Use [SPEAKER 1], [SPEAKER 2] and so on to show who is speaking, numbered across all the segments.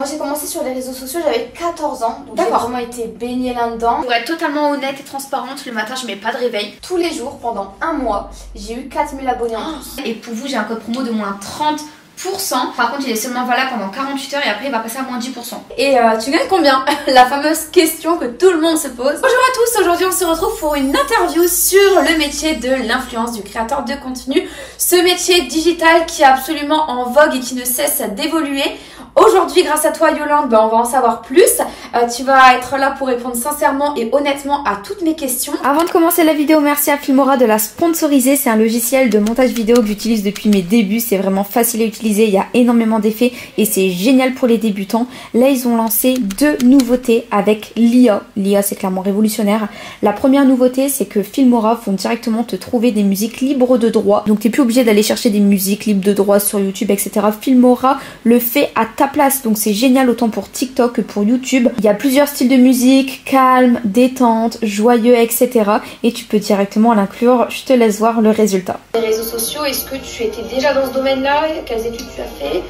[SPEAKER 1] j'ai commencé sur les réseaux sociaux, j'avais 14 ans, donc j'ai vraiment été baignée là-dedans. Pour être totalement honnête et transparente, le matin je mets pas de réveil. Tous les jours, pendant un mois, j'ai eu 4000 abonnés en plus. Et pour vous, j'ai un code promo de moins 30%. Par contre, il est seulement valable pendant 48 heures et après il va passer à moins 10%. Et tu gagnes combien? La fameuse question que tout le monde se pose. Bonjour à tous, aujourd'hui on se retrouve pour une interview sur le métier de l'influence, du créateur de contenu. Ce métier digital qui est absolument en vogue et qui ne cesse d'évoluer. Aujourd'hui, grâce à toi Yolande, on va en savoir plus. Tu vas être là pour répondre sincèrement et honnêtement à toutes mes questions. Avant de commencer la vidéo, merci à Filmora de la sponsoriser. C'est un logiciel de montage vidéo que j'utilise depuis mes débuts. C'est vraiment facile à utiliser, il y a énormément d'effets et c'est génial pour les débutants. Là, ils ont lancé 2 nouveautés avec l'IA. L'IA, c'est clairement révolutionnaire. La première nouveauté, c'est que Filmora vont directement te trouver des musiques libres de droit. Donc, tu n'es plus obligé d'aller chercher des musiques libres de droit sur YouTube, etc. Filmora le fait à ta place, donc c'est génial autant pour TikTok que pour YouTube. Il y a plusieurs styles de musique, calme, détente, joyeux, etc. Et tu peux directement l'inclure. Je te laisse voir le résultat. Les réseaux sociaux, est-ce que tu étais déjà dans ce domaine-là? Quelles études tu as fait?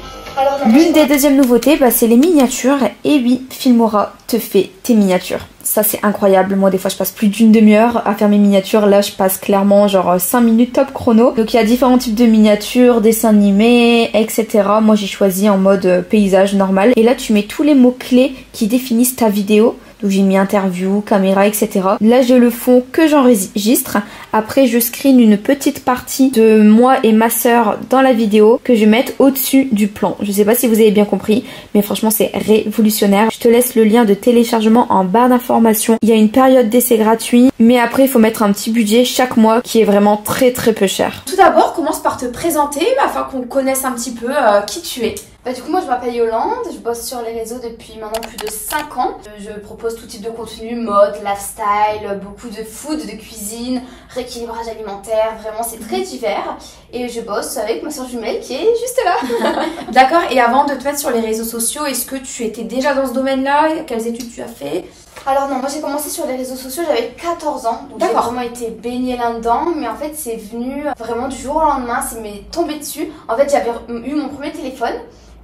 [SPEAKER 1] L'une des deuxièmes nouveautés, c'est les miniatures. Et oui, Filmora te fait tes miniatures. Ça c'est incroyable, moi des fois je passe plus d'une demi-heure à faire mes miniatures, là je passe clairement genre 5 minutes top chrono. Donc il y a différents types de miniatures, dessins animés, etc. Moi j'ai choisi en mode paysage normal. Et là tu mets tous les mots-clés qui définissent ta vidéo. Donc j'ai mis interview, caméra, etc. Là j'ai le fond que j'enregistre. Après je screen une petite partie de moi et ma soeur dans la vidéo que je vais mettre au-dessus du plan. Je sais pas si vous avez bien compris, mais franchement c'est révolutionnaire. Je te laisse le lien de téléchargement en barre d'informations. Il y a une période d'essai gratuit, mais après il faut mettre un petit budget chaque mois qui est vraiment très peu cher. Tout d'abord, commence par te présenter afin qu'on connaisse un petit peu qui tu es. Du coup moi je m'appelle Yolande, je bosse sur les réseaux depuis maintenant plus de 5 ans. Je propose tout type de contenu, mode, lifestyle, beaucoup de food, de cuisine, rééquilibrage alimentaire, vraiment c'est très divers. Et je bosse avec ma soeur jumelle qui est juste là. D'accord, et avant de te mettre sur les réseaux sociaux, est-ce que tu étais déjà dans ce domaine-là? Quelles études tu as fait? Alors non, moi j'ai commencé sur les réseaux sociaux, j'avais 14 ans, donc j'ai vraiment été baignée là-dedans, mais en fait c'est venu vraiment du jour au lendemain, c'est m'est tombé dessus. En fait j'avais eu mon premier téléphone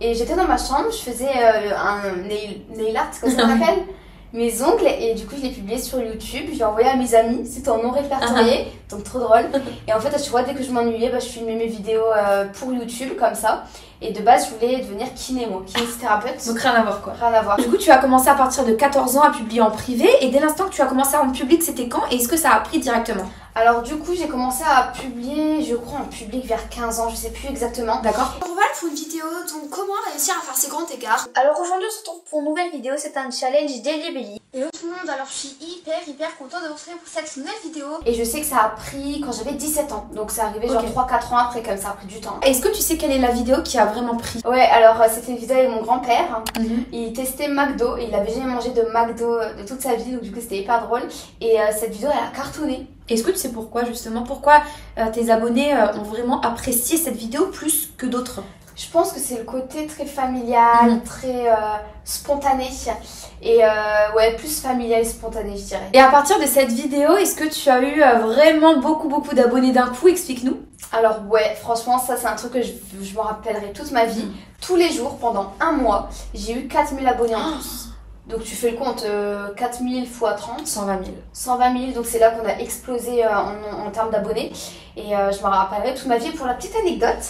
[SPEAKER 1] et j'étais dans ma chambre, je faisais un nail art, comme ça s'appelle, mes ongles, et du coup je l'ai publié sur YouTube, je l'ai envoyé à mes amis, c'était en non répertorié, donc trop drôle. Et en fait à chaque fois dès que je m'ennuyais, je filmais mes vidéos pour YouTube comme ça. Et de base, je voulais devenir kinésithérapeute. Donc rien à voir quoi. Rien à voir. Du coup, tu as commencé à partir de 14 ans à publier en privé. Et dès l'instant que tu as commencé en public, c'était quand? Et est-ce que ça a pris directement? Alors du coup, j'ai commencé à publier, je crois, en public vers 15 ans. Je sais plus exactement. D'accord.
[SPEAKER 2] On va pour une vidéo, donc comment réussir à faire ces grands écarts.
[SPEAKER 1] Alors aujourd'hui, on se retrouve pour une nouvelle vidéo. C'est un challenge Daily Belly.
[SPEAKER 2] Hello tout le monde, alors je suis hyper contente de vous retrouver pour cette nouvelle vidéo.
[SPEAKER 1] Et je sais que ça a pris quand j'avais 17 ans. Donc c'est arrivé genre 3-4 ans après, comme ça a pris du temps.
[SPEAKER 3] Est-ce que tu sais quelle est la vidéo qui a vraiment pris?
[SPEAKER 1] Ouais, alors c'était une vidéo avec mon grand-père. Il testait McDo et il avait jamais mangé de McDo de toute sa vie, donc du coup c'était hyper drôle. Et cette vidéo elle a cartonné.
[SPEAKER 3] Est-ce que tu sais pourquoi justement? Pourquoi tes abonnés ont vraiment apprécié cette vidéo plus que d'autres?
[SPEAKER 1] Je pense que c'est le côté très familial, très spontané. Et ouais, plus familial et spontané, je dirais.
[SPEAKER 3] Et à partir de cette vidéo, est-ce que tu as eu vraiment beaucoup d'abonnés d'un coup? Explique-nous.
[SPEAKER 1] Alors ouais, franchement ça c'est un truc que je me rappellerai toute ma vie. Tous les jours, pendant un mois, j'ai eu 4000 abonnés en plus. Donc tu fais le compte, 4000 x 30.
[SPEAKER 3] 120 000.
[SPEAKER 1] 120 000, donc c'est là qu'on a explosé en termes d'abonnés. Et je me rappellerai toute ma vie. Pour la petite anecdote,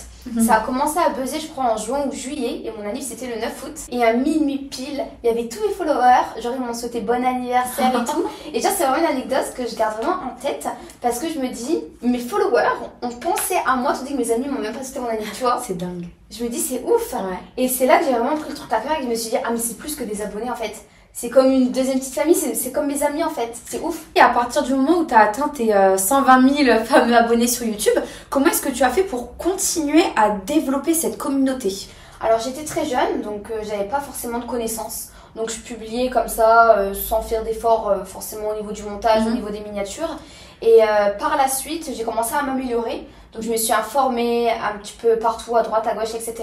[SPEAKER 1] ça a commencé à buzzer je crois en juin ou juillet. Et mon anniversaire c'était le 9 août. Et à minuit pile, il y avait tous mes followers. Genre ils m'ont souhaité bon anniversaire et tout. Et genre c'est vraiment une anecdote que je garde vraiment en tête. Parce que je me dis, mes followers ont pensé à moi. Tandis que mes amis m'ont même pas souhaité mon anniversaire, tu vois.
[SPEAKER 3] C'est dingue.
[SPEAKER 1] Je me dis c'est ouf. Et c'est là que j'ai vraiment pris le truc à cœur et que je me suis dit, ah mais c'est plus que des abonnés en fait. C'est comme une deuxième petite famille, c'est comme mes amis en fait, c'est ouf.
[SPEAKER 3] Et à partir du moment où tu as atteint tes 120 000 fameux abonnés sur YouTube, comment est-ce que tu as fait pour continuer à développer cette communauté?
[SPEAKER 1] Alors j'étais très jeune, donc j'avais pas forcément de connaissances. Donc je publiais comme ça, sans faire d'efforts forcément au niveau du montage, au niveau des miniatures. Et par la suite, j'ai commencé à m'améliorer. Donc je me suis informée un petit peu partout, à droite, à gauche, etc.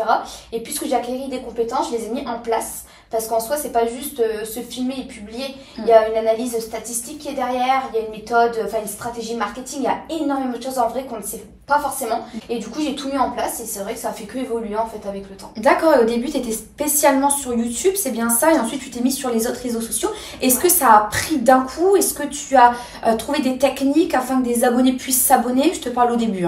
[SPEAKER 1] Et puisque j'ai acquis des compétences, je les ai mis en place. parce qu'en soi c'est pas juste se filmer et publier, il y a une analyse statistique qui est derrière, il y a une méthode, enfin une stratégie marketing, il y a énormément de choses en vrai qu'on ne sait pas forcément, et du coup j'ai tout mis en place et c'est vrai que ça a fait que évoluer en fait avec le temps.
[SPEAKER 3] D'accord, et au début tu étais spécialement sur YouTube, c'est bien ça, et ensuite tu t'es mis sur les autres réseaux sociaux. Est-ce que ça a pris d'un coup? Est-ce que tu as trouvé des techniques afin que des abonnés puissent s'abonner? Je te parle au début.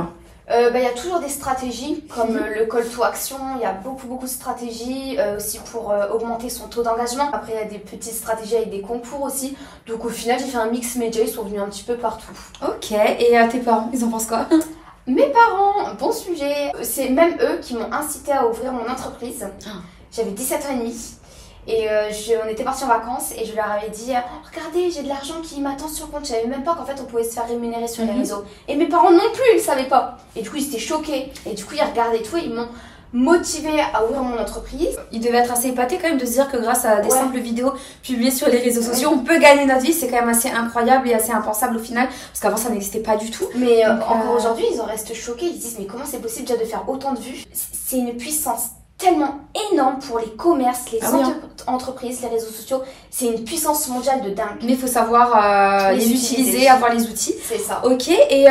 [SPEAKER 1] Il y a toujours des stratégies comme le call to action, il y a beaucoup de stratégies aussi pour augmenter son taux d'engagement. Après il y a des petites stratégies avec des concours aussi, donc au final j'ai fait un mix média, ils sont venus un petit peu partout.
[SPEAKER 3] Ok, et tes parents, ils en pensent quoi?
[SPEAKER 1] Mes parents, bon sujet, c'est même eux qui m'ont incité à ouvrir mon entreprise. J'avais 17 ans et demi. Et on était partis en vacances et je leur avais dit regardez, j'ai de l'argent qui m'attend sur le compte. Je savais même pas qu'en fait on pouvait se faire rémunérer sur les réseaux. Et mes parents non plus, ils savaient pas. Et du coup ils étaient choqués. Et du coup ils regardaient tout et ils m'ont motivée à ouvrir mon entreprise.
[SPEAKER 3] Ils devaient être assez épatés quand même de se dire que grâce à des simples vidéos publiées sur les réseaux sociaux, on peut gagner notre vie. C'est quand même assez incroyable et assez impensable au final, parce qu'avant ça n'existait pas du tout.
[SPEAKER 1] Mais encore aujourd'hui ils en restent choqués. Ils se disent mais comment c'est possible déjà de faire autant de vues? C'est une puissance tellement énorme pour les commerces, les entreprises, les réseaux sociaux. C'est une puissance mondiale de dingue.
[SPEAKER 3] Mais il faut savoir les utiliser, avoir les outils.
[SPEAKER 1] C'est ça.
[SPEAKER 3] Ok, et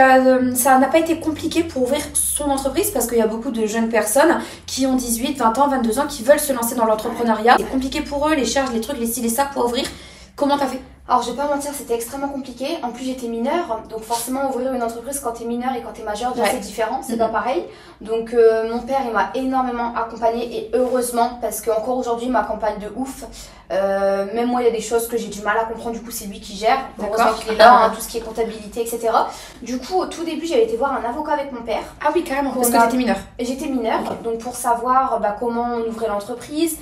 [SPEAKER 3] ça n'a pas été compliqué pour ouvrir son entreprise, parce qu'il y a beaucoup de jeunes personnes qui ont 18, 20 ans, 22 ans, qui veulent se lancer dans l'entrepreneuriat. C'est compliqué pour eux, les charges, les trucs, les styles et ça pour ouvrir. Comment t'as fait?
[SPEAKER 1] Alors je vais pas mentir, c'était extrêmement compliqué. En plus j'étais mineure, donc forcément ouvrir une entreprise quand t'es mineur et quand t'es majeur, c'est différent, c'est pas pareil. Donc mon père il m'a énormément accompagnée et heureusement, parce qu'encore aujourd'hui il m'accompagne de ouf. Même moi il y a des choses que j'ai du mal à comprendre, du coup c'est lui qui gère. Heureusement qu'il est là, tout ce qui est comptabilité, etc. Du coup au tout début j'avais été voir un avocat avec mon père.
[SPEAKER 3] Ah oui carrément, parce que t'étais mineure.
[SPEAKER 1] J'étais mineure, donc pour savoir comment on ouvrait l'entreprise.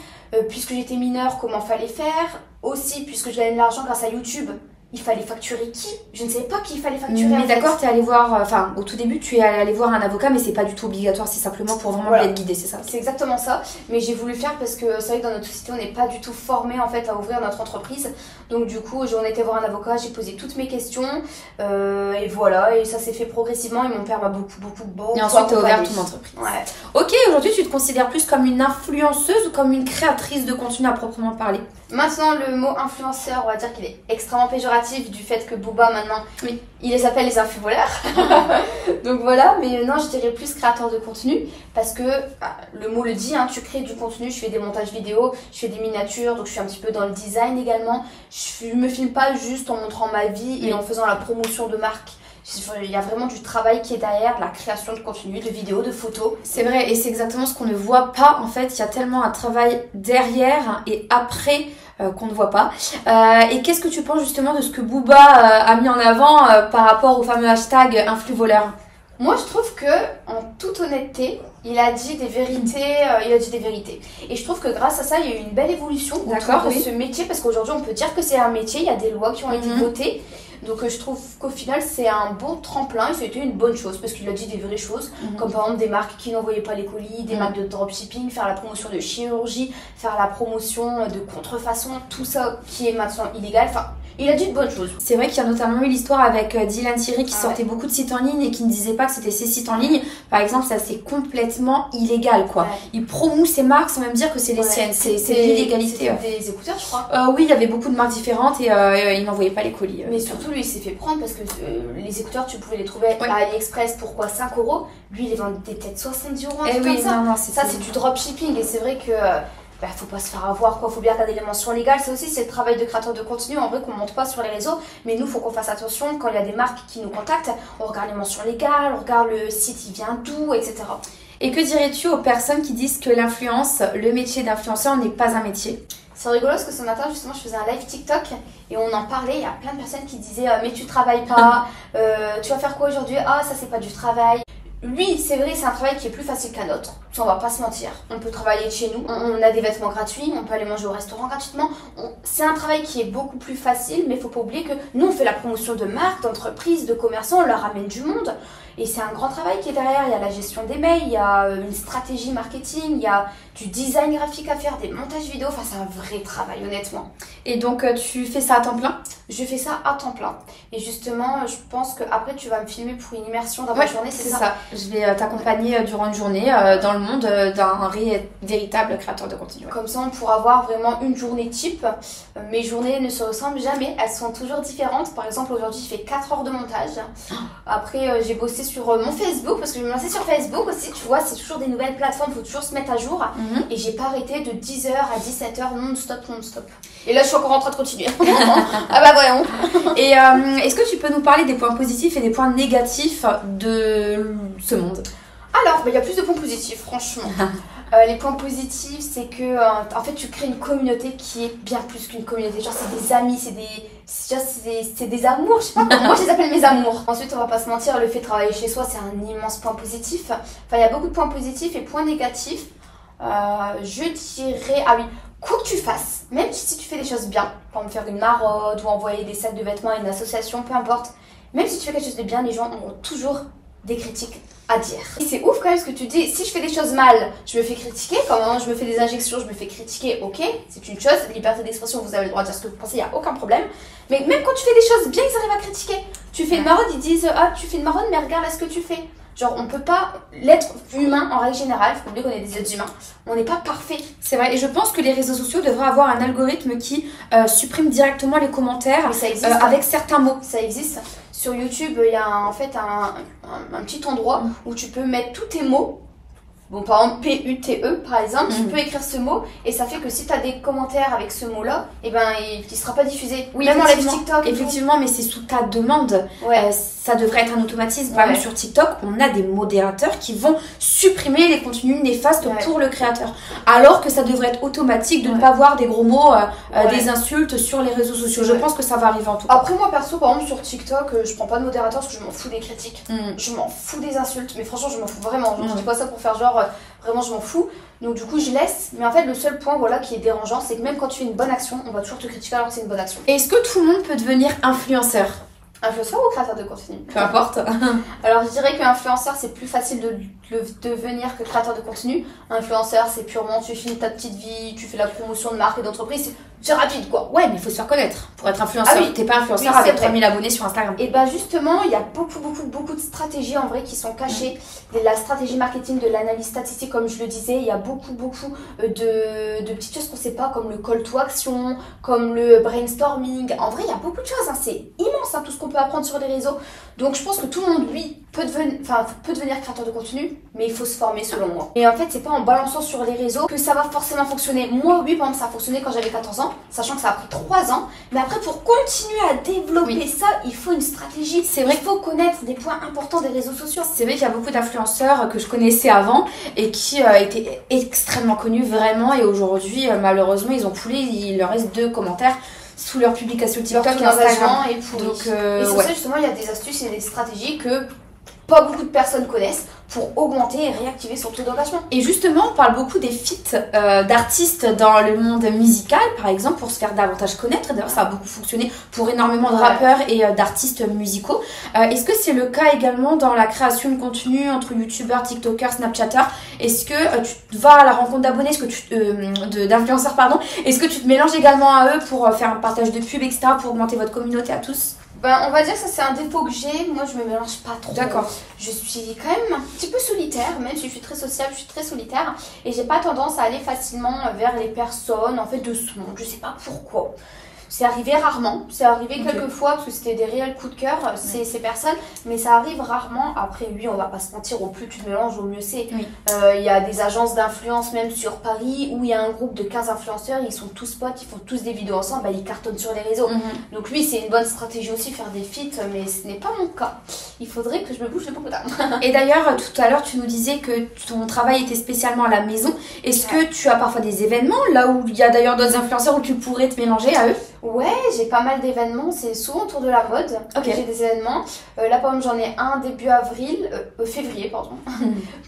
[SPEAKER 1] Puisque j'étais mineure, comment fallait faire. Aussi, puisque je gagnais de l'argent grâce à YouTube, il fallait facturer qui? Je ne savais pas qui il fallait facturer.
[SPEAKER 3] Mais d'accord, tu es allé voir, enfin au tout début tu es allé voir un avocat, mais c'est pas du tout obligatoire, c'est simplement pour vraiment être guidé, c'est ça?
[SPEAKER 1] C'est exactement ça, mais j'ai voulu le faire parce que c'est vrai que dans notre société on n'est pas du tout formé en fait à ouvrir notre entreprise. Donc du coup j'en étais voir un avocat, j'ai posé toutes mes questions et voilà, et ça s'est fait progressivement et mon père m'a beaucoup
[SPEAKER 3] et ensuite tu as ouvert ton entreprise.
[SPEAKER 1] Ouais.
[SPEAKER 3] Ok, aujourd'hui tu te considères plus comme une influenceuse ou comme une créatrice de contenu à proprement parler?
[SPEAKER 1] Maintenant le mot influenceur, on va dire qu'il est extrêmement péjoratif du fait que Booba maintenant, il les appelle les influvoleurs. Donc voilà, mais non, je dirais plus créateur de contenu parce que le mot le dit, tu crées du contenu, je fais des montages vidéo, je fais des miniatures, donc je suis un petit peu dans le design également. Je me filme pas juste en montrant ma vie et en faisant la promotion de marque. Il y a vraiment du travail qui est derrière, la création de contenu, de vidéos, de photos.
[SPEAKER 3] C'est vrai, et c'est exactement ce qu'on ne voit pas en fait. Il y a tellement un travail derrière et après qu'on ne voit pas. Et qu'est-ce que tu penses justement de ce que Booba a mis en avant par rapport au fameux hashtag influvoleur?
[SPEAKER 1] Moi je trouve que, en toute honnêteté, il a dit des vérités, Et je trouve que grâce à ça, il y a eu une belle évolution autour de ce métier, parce qu'aujourd'hui on peut dire que c'est un métier, il y a des lois qui ont été votées. Donc je trouve qu'au final c'est un bon tremplin et c'était une bonne chose parce qu'il a dit des vraies choses, comme par exemple des marques qui n'envoyaient pas les colis, des marques de dropshipping, faire la promotion de chirurgie, faire la promotion de contrefaçon, tout ça qui est maintenant illégal. Enfin, il a dit de bonnes choses.
[SPEAKER 3] C'est vrai qu'il y a notamment eu l'histoire avec Dylan Thierry qui sortait beaucoup de sites en ligne et qui ne disait pas que c'était ses sites en ligne. Par exemple, ça c'est complètement illégal quoi. Il promeut ses marques sans même dire que c'est les siennes. C'est l'illégalité.
[SPEAKER 1] C'était des écouteurs je crois.
[SPEAKER 3] Oui, il y avait beaucoup de marques différentes et il n'envoyait pas les colis.
[SPEAKER 1] Mais surtout lui il s'est fait prendre parce que les écouteurs tu pouvais les trouver à AliExpress pour 5 €. Lui il les vendait peut-être 70 €, un truc comme ça.
[SPEAKER 3] Non,
[SPEAKER 1] ça c'est du dropshipping et c'est vrai que faut pas se faire avoir quoi, faut bien regarder les mentions légales. Ça aussi c'est le travail de créateur de contenu en vrai qu'on monte pas sur les réseaux, mais nous faut qu'on fasse attention quand il y a des marques qui nous contactent, on regarde les mentions légales, on regarde le site il vient d'où, etc.
[SPEAKER 3] Et que dirais-tu aux personnes qui disent que l'influence, le métier d'influenceur n'est pas un métier?
[SPEAKER 1] C'est rigolo parce que ce matin justement je faisais un live TikTok et on en parlait, il y a plein de personnes qui disaient mais tu travailles pas, tu vas faire quoi aujourd'hui? Ah ça c'est pas du travail. Oui, c'est vrai, c'est un travail qui est plus facile qu'un autre. On va pas se mentir. On peut travailler de chez nous, on a des vêtements gratuits, on peut aller manger au restaurant gratuitement. C'est un travail qui est beaucoup plus facile, mais il faut pas oublier que nous, on fait la promotion de marques, d'entreprises, de commerçants, on leur ramène du monde. Et c'est un grand travail qui est derrière. Il y a la gestion des mails, il y a une stratégie marketing, il y a du design graphique à faire, des montages vidéo. Enfin, c'est un vrai travail, honnêtement.
[SPEAKER 3] Et donc, tu fais ça à temps plein?
[SPEAKER 1] Je fais ça à temps plein. Et justement, je pense qu'après, tu vas me filmer pour une immersion dans ma journée, c'est ça?
[SPEAKER 3] Je vais t'accompagner durant une journée dans le monde monde d'un véritable créateur de contenu.
[SPEAKER 1] Comme ça, on pourra avoir vraiment une journée type. Mes journées ne se ressemblent jamais, elles sont toujours différentes. Par exemple, aujourd'hui, je fais 4 heures de montage. Après, j'ai bossé sur mon Facebook, parce que je me lançais sur Facebook aussi, tu vois, c'est toujours des nouvelles plateformes, il faut toujours se mettre à jour. Et j'ai pas arrêté de 10h à 17h non-stop. Et là, je suis encore en train de continuer. Ah bah voyons.
[SPEAKER 3] Et est-ce que tu peux nous parler des points positifs et des points négatifs de ce monde?
[SPEAKER 1] Alors, il y a plus de points positifs, franchement. Les points positifs, c'est que en fait, tu crées une communauté qui est bien plus qu'une communauté. Genre, c'est des amis, c'est des amours. Je sais pas comment moi je les appelle mes amours. Ensuite, on va pas se mentir, le fait de travailler chez soi, c'est un immense point positif. Enfin, il y a beaucoup de points positifs et points négatifs. Je dirais, ah oui, quoi que tu fasses, même si tu fais des choses bien, comme faire une maraude ou envoyer des sacs de vêtements à une association, peu importe, même si tu fais quelque chose de bien, les gens auront toujours des critiques à dire. Et c'est ouf quand même ce que tu dis, si je fais des choses mal, je me fais critiquer, quand je me fais des injections, je me fais critiquer, ok, c'est une chose, liberté d'expression, vous avez le droit de dire ce que vous pensez, il n'y a aucun problème. Mais même quand tu fais des choses bien, ils arrivent à critiquer. Tu fais une maraude, ils disent, ah tu fais une maraude, mais regarde là ce que tu fais. Genre, on peut pas, l'être humain en règle générale, il faut oublier qu'on est des êtres humains, on n'est pas parfait.
[SPEAKER 3] C'est vrai, et je pense que les réseaux sociaux devraient avoir un algorithme qui supprime directement les commentaires avec certains mots.
[SPEAKER 1] Ça existe. Sur YouTube, il y a en fait un petit endroit où tu peux mettre tous tes mots. Bon, par exemple, P-U-T-E, par exemple, tu peux écrire ce mot et ça fait que si tu as des commentaires avec ce mot-là, eh ben, il ne sera pas diffusé.
[SPEAKER 3] Oui,
[SPEAKER 1] même enlève TikTok.
[SPEAKER 3] Effectivement, mais c'est sous ta demande.
[SPEAKER 1] Ouais.
[SPEAKER 3] Ça devrait être un automatisme. Par exemple, sur TikTok, on a des modérateurs qui vont supprimer les contenus néfastes pour le créateur. Alors que ça devrait être automatique de ne pas voir des gros mots, des insultes sur les réseaux sociaux. Je pense que ça va arriver en tout cas.
[SPEAKER 1] Après, moi perso, par exemple, sur TikTok, je prends pas de modérateur parce que je m'en fous des critiques. Je m'en fous des insultes. Mais franchement, je m'en fous vraiment. Je dis pas ça pour faire genre, vraiment, je m'en fous. Donc, du coup, je laisse. Mais en fait, le seul point qui est dérangeant, c'est que même quand tu fais une bonne action, on va toujours te critiquer alors que c'est une bonne action.
[SPEAKER 3] Est-ce que tout le monde peut devenir influenceur?
[SPEAKER 1] Influenceur ou créateur de contenu?
[SPEAKER 3] Peu importe.
[SPEAKER 1] Alors je dirais qu'influenceur c'est plus facile de le devenir que créateur de contenu. Influenceur c'est purement tu filmes ta petite vie, tu fais la promotion de marque et d'entreprise, c'est rapide quoi.
[SPEAKER 3] Ouais mais il faut se faire connaître pour être influenceur. T'es pas influenceur avec 3000 abonnés sur Instagram.
[SPEAKER 1] Et bah justement il y a beaucoup de stratégies en vrai qui sont cachées. La stratégie marketing, de l'analyse statistique comme je le disais, il y a beaucoup de petites choses qu'on sait pas comme le call to action, comme le brainstorming. En vrai il y a beaucoup de choses, c'est immense tout ce qu'on peut apprendre sur les réseaux. Donc je pense que tout le monde lui peut devenir créateur de contenu, mais il faut se former selon moi. Et en fait c'est pas en balançant sur les réseaux que ça va forcément fonctionner. Moi oui par exemple ça a fonctionné quand j'avais 14 ans, sachant que ça a pris 3 ans. Mais après pour continuer à développer ça, il faut une stratégie. C'est vrai qu'il faut connaître des points importants des réseaux sociaux.
[SPEAKER 3] C'est vrai qu'il y a beaucoup d'influenceurs que je connaissais avant et qui étaient extrêmement connus vraiment, et aujourd'hui malheureusement ils ont coulé, il leur reste 2 commentaires sous leur publication TikTok et Instagram.
[SPEAKER 1] Et c'est ça justement, il y a des astuces et des stratégies que pas beaucoup de personnes connaissent pour augmenter et réactiver son taux d'engagement.
[SPEAKER 3] Et justement, on parle beaucoup des feats d'artistes dans le monde musical, par exemple, pour se faire davantage connaître. D'ailleurs, ça a beaucoup fonctionné pour énormément de rappeurs et d'artistes musicaux. Est-ce que c'est le cas également dans la création de contenu entre youtubeurs, tiktokers, snapchatters? Est-ce que tu vas à la rencontre d'abonnés, d'influenceurs, pardon? Est-ce que tu te mélanges également à eux pour faire un partage de pub, etc., pour augmenter votre communauté à tous?
[SPEAKER 1] Ben, on va dire que ça c'est un défaut que j'ai. Moi je me mélange pas trop.
[SPEAKER 3] D'accord.
[SPEAKER 1] Je suis quand même un petit peu solitaire, même si je suis très sociable, je suis très solitaire. Et j'ai pas tendance à aller facilement vers les personnes en fait de ce monde. Je sais pas pourquoi. C'est arrivé rarement, c'est arrivé quelques fois parce que c'était des réels coups de cœur, ces personnes, mais ça arrive rarement. Après, oui, on va pas se mentir, au plus tu te mélanges, au mieux c'est. Il y a des agences d'influence même sur Paris où il y a un groupe de 15 influenceurs, ils sont tous potes, ils font tous des vidéos ensemble, ils cartonnent sur les réseaux. Donc oui, c'est une bonne stratégie aussi, faire des feats, mais ce n'est pas mon cas. Il faudrait que je me bouge de beaucoup d'armes.
[SPEAKER 3] Et d'ailleurs, tout à l'heure, tu nous disais que ton travail était spécialement à la maison. Est-ce que tu as parfois des événements, là où il y a d'ailleurs d'autres influenceurs où tu pourrais te mélanger à eux?
[SPEAKER 1] Ouais, j'ai pas mal d'événements, c'est souvent autour de la mode que j'ai des événements. Là par exemple j'en ai un début février pardon,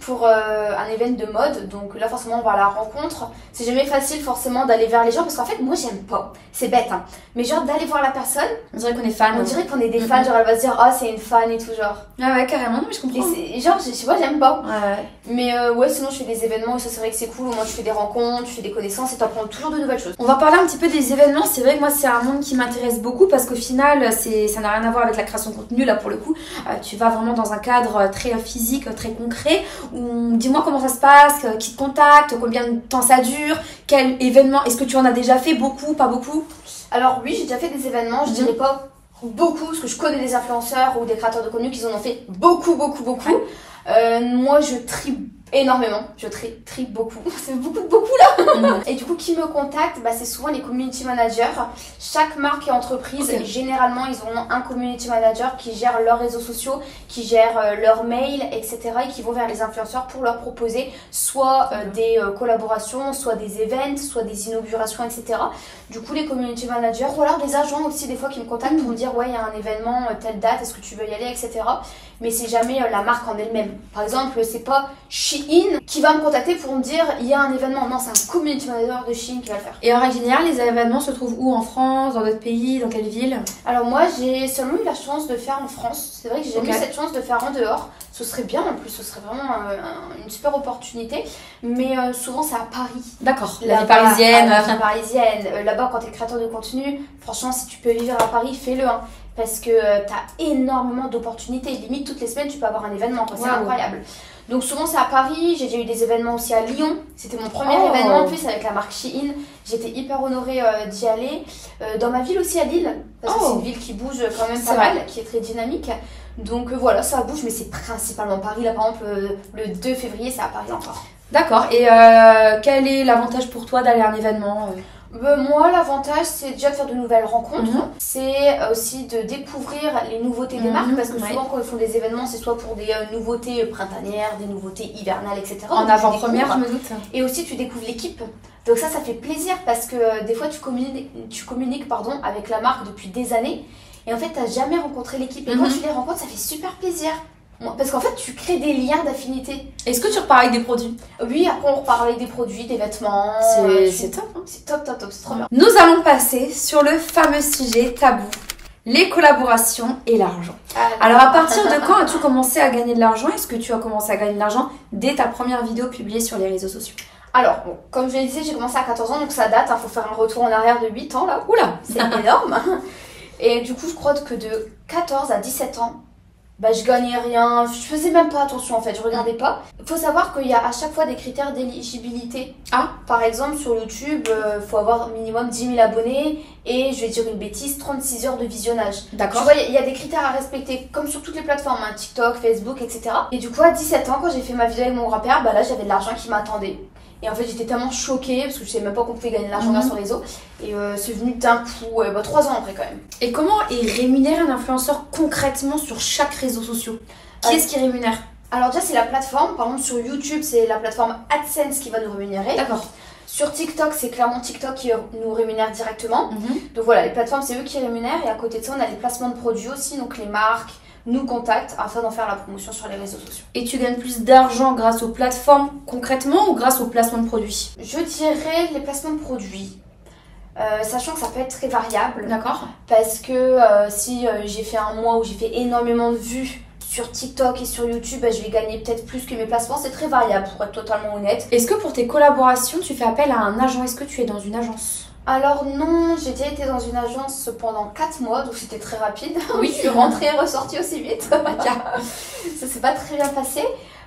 [SPEAKER 1] pour un événement de mode. Donc là forcément on va à la rencontre. C'est jamais facile forcément d'aller vers les gens parce qu'en fait moi j'aime pas, c'est bête hein, mais genre d'aller voir la personne,
[SPEAKER 3] on dirait qu'on est fan.
[SPEAKER 1] On dirait qu'on est des fans, genre elle va se dire ah c'est une fan et tout genre.
[SPEAKER 3] Ah ouais carrément, non mais je comprends.
[SPEAKER 1] Et genre je sais pas, j'aime pas.
[SPEAKER 3] Ouais.
[SPEAKER 1] Mais ouais sinon je fais des événements et ça c'est vrai que c'est cool, au moins tu fais des rencontres, tu fais des connaissances et t'apprends toujours de nouvelles choses.
[SPEAKER 3] On va parler un petit peu des événements, c'est vrai que moi c'est un monde qui m'intéresse beaucoup parce qu'au final, ça n'a rien à voir avec la création de contenu. Là, pour le coup, tu vas vraiment dans un cadre très physique, très concret. Dis-moi comment ça se passe, qui te contacte, combien de temps ça dure, quel événement, est-ce que tu en as déjà fait beaucoup, pas beaucoup?
[SPEAKER 1] Alors oui, j'ai déjà fait des événements, je dirais pas beaucoup, parce que je connais des influenceurs ou des créateurs de contenu qui en ont fait beaucoup. Moi, je trie énormément, je trie beaucoup, c'est beaucoup là. Et du coup, qui me contacte, c'est souvent les community managers. Chaque marque et entreprise, généralement, ils ont un community manager qui gère leurs réseaux sociaux, qui gère leurs mails, etc. et qui vont vers les influenceurs pour leur proposer soit des collaborations, soit des events, soit des inaugurations, etc. Du coup, les community managers, ou alors des agents aussi, des fois, qui me contactent pour me dire ouais, il y a un événement, telle date, est-ce que tu veux y aller, etc. Mais c'est jamais la marque en elle-même. Par exemple, c'est pas Shein qui va me contacter pour me dire il y a un événement. Non, c'est un community manager de Shein qui va le faire.
[SPEAKER 3] Et en règle générale, les événements se trouvent où? En France, dans d'autres pays, dans quelle ville?
[SPEAKER 1] Alors moi, j'ai seulement eu la chance de faire en France. C'est vrai que j'ai jamais eu cette chance de faire en dehors. Ce serait bien en plus, ce serait vraiment une super opportunité. Mais souvent, c'est à Paris.
[SPEAKER 3] D'accord, la vie parisienne.
[SPEAKER 1] La vie parisienne. Là-bas, quand tu es créateur de contenu, franchement, si tu peux vivre à Paris, fais-le. Hein. Parce que tu as énormément d'opportunités. Limite, toutes les semaines, tu peux avoir un événement. C'est incroyable. Donc souvent, c'est à Paris. J'ai déjà eu des événements aussi à Lyon. C'était mon premier événement en plus avec la marque Shein. J'étais hyper honorée d'y aller. Dans ma ville aussi, à Lille. Parce que c'est une ville qui bouge quand même pas mal, qui est très dynamique. Donc voilà, ça bouge. Mais c'est principalement Paris. Là, par exemple, le 2 février, c'est à Paris encore.
[SPEAKER 3] D'accord. Et quel est l'avantage pour toi d'aller à un événement
[SPEAKER 1] moi, l'avantage, c'est déjà de faire de nouvelles rencontres. C'est aussi de découvrir les nouveautés des marques. Parce que souvent, quand ils font des événements, c'est soit pour des nouveautés printanières, des nouveautés hivernales, etc.
[SPEAKER 3] En avant-première, je me doute.
[SPEAKER 1] Et aussi, tu découvres l'équipe. Donc ça fait plaisir parce que des fois, tu communiques avec la marque depuis des années. Et en fait, tu n'as jamais rencontré l'équipe. Et quand tu les rencontres, ça fait super plaisir. Parce qu'en fait, tu crées des liens d'affinité.
[SPEAKER 3] Est-ce que tu repars avec des produits?
[SPEAKER 1] Oui, après on repart avec des produits, des vêtements.
[SPEAKER 3] C'est top. Hein.
[SPEAKER 1] C'est top, c'est trop bien.
[SPEAKER 3] Nous allons passer sur le fameux sujet tabou, les collaborations et l'argent. Alors à partir de quand as-tu commencé à gagner de l'argent? Est-ce que tu as commencé à gagner de l'argent dès ta première vidéo publiée sur les réseaux sociaux?
[SPEAKER 1] Alors, comme je le disais, j'ai commencé à 14 ans, donc ça date. Faut faire un retour en arrière de 8 ans là.
[SPEAKER 3] Oula,
[SPEAKER 1] c'est énorme. Et du coup, je crois que de 14 à 17 ans, je gagnais rien, je faisais même pas attention en fait, je regardais pas. Il faut savoir qu'il y a à chaque fois des critères d'éligibilité. Par exemple sur YouTube, faut avoir minimum 10 000 abonnés et je vais dire une bêtise, 36 heures de visionnage.
[SPEAKER 3] D'accord.
[SPEAKER 1] Tu vois, il y a des critères à respecter comme sur toutes les plateformes, TikTok, Facebook, etc. Et du coup à 17 ans quand j'ai fait ma vidéo avec mon grand-père, là j'avais de l'argent qui m'attendait. Et en fait j'étais tellement choquée parce que je savais même pas qu'on pouvait gagner de l'argent grâce au réseau. Et c'est venu d'un coup, 3 ans après quand même.
[SPEAKER 3] Et comment est rémunéré un influenceur concrètement sur chaque réseau social? Qui est-ce qui rémunère?
[SPEAKER 1] Alors déjà c'est la plateforme, par exemple sur YouTube c'est la plateforme AdSense qui va nous rémunérer.
[SPEAKER 3] D'accord.
[SPEAKER 1] Sur TikTok c'est clairement TikTok qui nous rémunère directement. Donc voilà, les plateformes c'est eux qui rémunèrent et à côté de ça on a les placements de produits aussi, donc les marques nous contactent afin d'en faire la promotion sur les réseaux sociaux.
[SPEAKER 3] Et tu gagnes plus d'argent grâce aux plateformes concrètement ou grâce aux placements de produits?
[SPEAKER 1] Je dirais les placements de produits. Sachant que ça peut être très variable.
[SPEAKER 3] D'accord.
[SPEAKER 1] Parce que si j'ai fait un mois où j'ai fait énormément de vues sur TikTok et sur YouTube, je vais gagner peut-être plus que mes placements. C'est très variable pour être totalement honnête.
[SPEAKER 3] Est-ce que pour tes collaborations, tu fais appel à un agent? Est-ce que tu es dans une agence?
[SPEAKER 1] Alors non, j'ai déjà été dans une agence pendant 4 mois, donc c'était très rapide.
[SPEAKER 3] Oui,
[SPEAKER 1] je suis rentrée et ressortie aussi vite. Ça s'est pas très bien passé.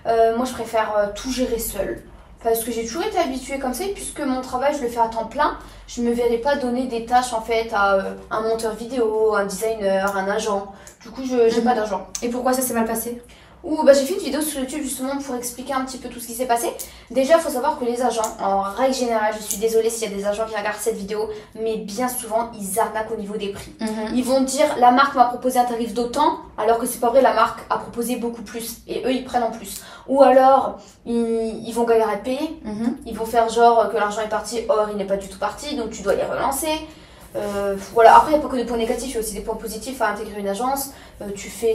[SPEAKER 1] Moi je préfère tout gérer seule. Parce que j'ai toujours été habituée comme ça et puisque mon travail je le fais à temps plein, je me verrais pas donner des tâches en fait à un monteur vidéo, un designer, un agent. Du coup j'ai pas d'argent.
[SPEAKER 3] Et pourquoi ça s'est mal passé?
[SPEAKER 1] J'ai fait une vidéo sur YouTube justement pour expliquer un petit peu tout ce qui s'est passé. Déjà, il faut savoir que les agents, en règle générale, je suis désolée s'il y a des agents qui regardent cette vidéo, mais bien souvent, ils arnaquent au niveau des prix. Ils vont dire, la marque m'a proposé un tarif d'autant, alors que c'est pas vrai, la marque a proposé beaucoup plus. Et eux, ils prennent en plus. Ou alors, ils vont galérer à payer. Ils vont faire genre que l'argent est parti, or il n'est pas du tout parti, donc tu dois les relancer. Voilà, après il n'y a pas que des points négatifs, il y a aussi des points positifs à intégrer une agence.